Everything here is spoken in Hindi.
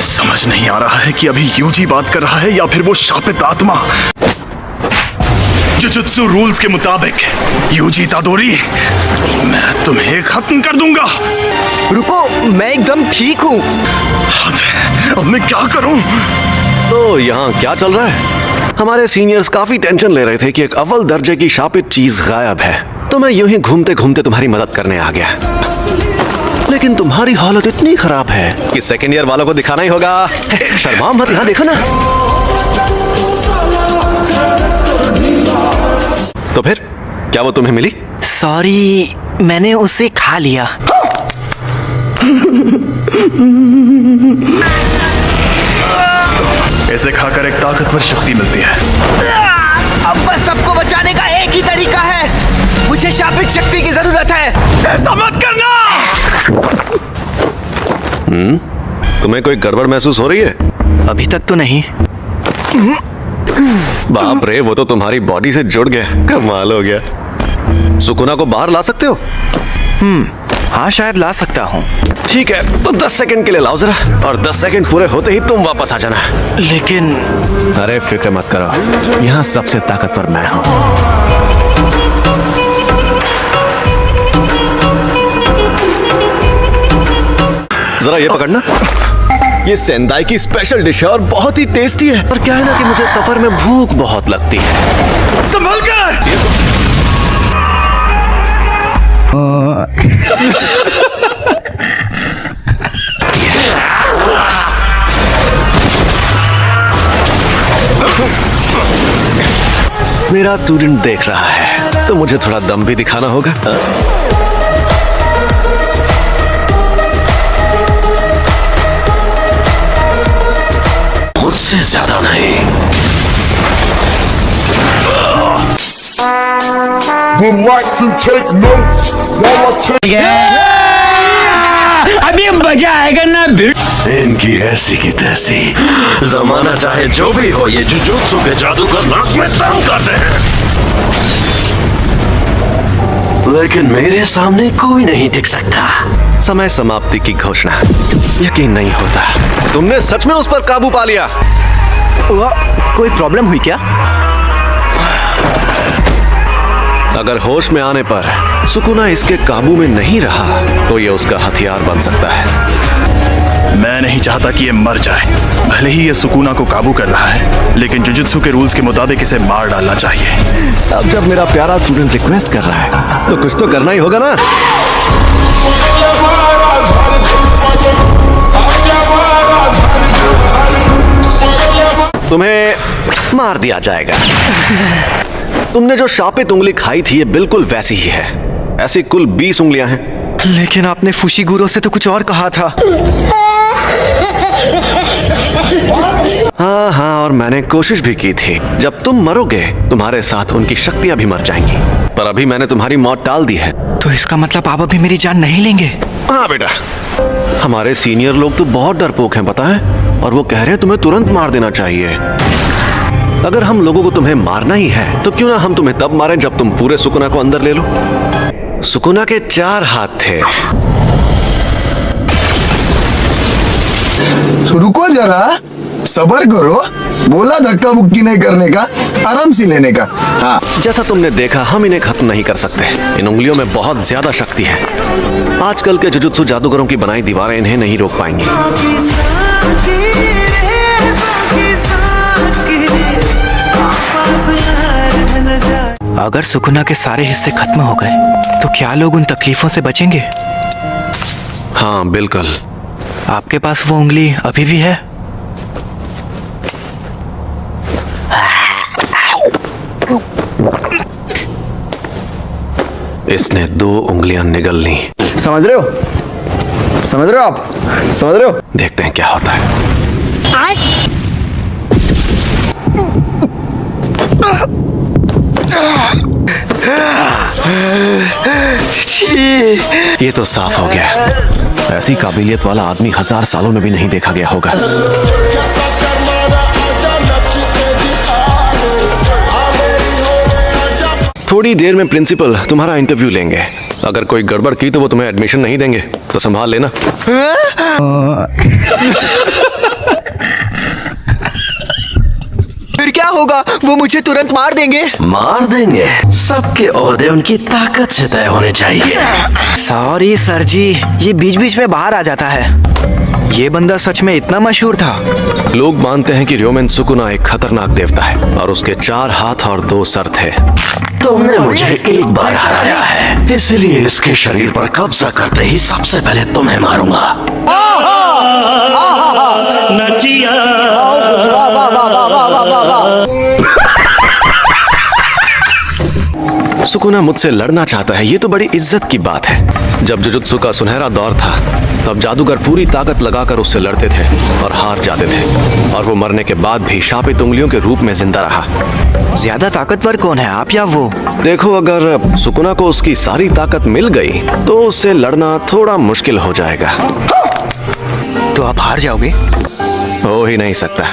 समझ नहीं आ रहा है कि अभी यूजी बात कर रहा है या फिर वो शापित आत्मा। जुजुत्सु रूल्स के मुताबिक यूजी तादोरी, मैं तुम्हें खत्म कर दूंगा। रुको, मैं एकदम ठीक हूँ। अब मैं क्या करूं? तो यहाँ क्या चल रहा है? हमारे सीनियर्स काफी टेंशन ले रहे थे कि एक अव्वल दर्जे की शापित चीज गायब है, तो मैं यूं ही घूमते घूमते तुम्हारी मदद करने आ गया। लेकिन तुम्हारी हालत इतनी खराब है कि सेकेंड ईयर वालों को दिखाना ही होगा। शर्मा मत, यहाँ देखो ना। तो फिर क्या वो तुम्हें मिली? सॉरी, मैंने उसे खा लिया। इसे खाकर एक ताकतवर शक्ति मिलती है। अब बस सबको बचाने का एक ही तरीका है। मुझे शापित शक्ति की जरूरत है। ऐसा मत करना। तुम्हें कोई गड़बड़ महसूस हो रही है? अभी तक तो नहीं। बाप रे, वो तो तुम्हारी बॉडी से जुड़ गया। कमाल हो गया। सुकुना को बाहर ला सकते हो? हाँ, शायद ला सकता हूँ। ठीक है, तो 10 सेकंड के लिए लाओ जरा, और 10 सेकंड पूरे होते ही तुम वापस आ जाना। लेकिन अरे फिक्र मत करो, यहाँ सबसे ताकतवर मैं हूँ। जरा ये पकड़ना। ये सेंदाई की स्पेशल डिश है और बहुत ही टेस्टी है। और क्या है ना कि मुझे सफर में भूख बहुत लगती है। संभल कर। मेरा स्टूडेंट देख रहा है, तो मुझे थोड़ा दम भी दिखाना होगा। मुझसे ज्यादा नहीं। would like to take notes while I take अभी मजा आएगा ना भिड़। इनकी ऐसी की तैसी। जमाना चाहे जो भी हो, ये जुजुत्सु के जादूगर नाक में दम करते हैं। लेकिन मेरे सामने कोई नहीं टिक सकता। समय समाप्ति की घोषणा। यकीन नहीं होता, तुमने सच में उस पर काबू पा लिया। कोई प्रॉब्लम हुई क्या? अगर होश में आने पर सुकुना इसके काबू में नहीं रहा, तो ये उसका हथियार बन सकता है। मैं नहीं चाहता कि ये मर जाए। भले ही ये सुकुना को काबू कर रहा है, लेकिन जुजुत्सु के रूल्स के मुताबिक इसे मार डालना चाहिए। अब जब मेरा प्यारा स्टूडेंट रिक्वेस्ट कर रहा है, तो कुछ तो करना ही होगा ना। तुम्हें मार दिया जाएगा। तुमने जो शापित उंगली खाई थी, ये बिल्कुल वैसी ही है। ऐसी कुल 20 उंगलियां हैं। लेकिन आपने फुशीगुरो से तो कुछ और कहा था। हाँ, और मैंने कोशिश भी की थी। जब तुम मरोगे, तुम्हारे साथ उनकी शक्तियां भी मर जाएंगी। पर अभी मैंने तुम्हारी मौत टाल दी है। तो इसका मतलब आप अभी मेरी जान नहीं लेंगे? हाँ बेटा, हमारे सीनियर लोग तो बहुत डरपोक हैं, पता है, और वो कह रहे हैं तुम्हें तुरंत मार देना चाहिए। अगर हम लोगों को तुम्हें मारना ही है, तो क्यों ना हम तुम्हें तब मारें जब तुम पूरे सुकुना को अंदर ले लो। सुकुना के 4 हाथ थे। रुको जरा, सब्र करो। बोला धक्का मुक्की नहीं करने का, आराम से लेने का। हाँ, जैसा तुमने देखा, हम इन्हें खत्म नहीं कर सकते। इन उंगलियों में बहुत ज्यादा शक्ति है। आजकल के जुजुत्सु जादूगरों की बनाई दीवारें इन्हें नहीं रोक पाएंगी। अगर सुकुना के सारे हिस्से खत्म हो गए, तो क्या लोग उन तकलीफों से बचेंगे? हाँ बिल्कुल। आपके पास वो उंगली अभी भी है? इसने 2 उंगलियां निगल ली। समझ रहे हो? समझ रहे हो आप? समझ रहे हो? देखते हैं क्या होता है। ये तो साफ हो गया। ऐसी काबिलियत वाला आदमी 1000 सालों में भी नहीं देखा गया होगा। थोड़ी देर में प्रिंसिपल तुम्हारा इंटरव्यू लेंगे। अगर कोई गड़बड़ की तो वो तुम्हें एडमिशन नहीं देंगे, तो संभाल लेना। करूंगा वो मुझे तुरंत मार देंगे। मार देंगे? सबके ओहदे उनकी ताकत से तय होने चाहिए। सॉरी सर जी, ये बीच बीच में बाहर आ जाता है। ये बंदा सच में इतना मशहूर था? लोग मानते हैं कि र्योमेन सुकुना एक खतरनाक देवता है और उसके 4 हाथ और 2 सर थे। तुमने मुझे एक बार हराया है, इसलिए इसके शरीर पर कब्जा करते ही सबसे पहले तुम्हें मारूंगा। सुकुना मुझसे लड़ना चाहता है, ये तो बड़ी इज्जत की बात है। जब जुजुत्सु का सुनहरा दौर था तब जादूगर पूरी ताकत लगाकर उससे लड़ते थे और हार जाते थे, और वो मरने के बाद भी शापित उंगलियों के रूप में जिंदा रहा। ज्यादा ताकतवर कौन है, आप या वो? देखो, अगर सुकुना को उसकी सारी ताकत मिल गई तो उससे लड़ना थोड़ा मुश्किल हो जाएगा। तो आप हार जाओगे? हो ही नहीं सकता।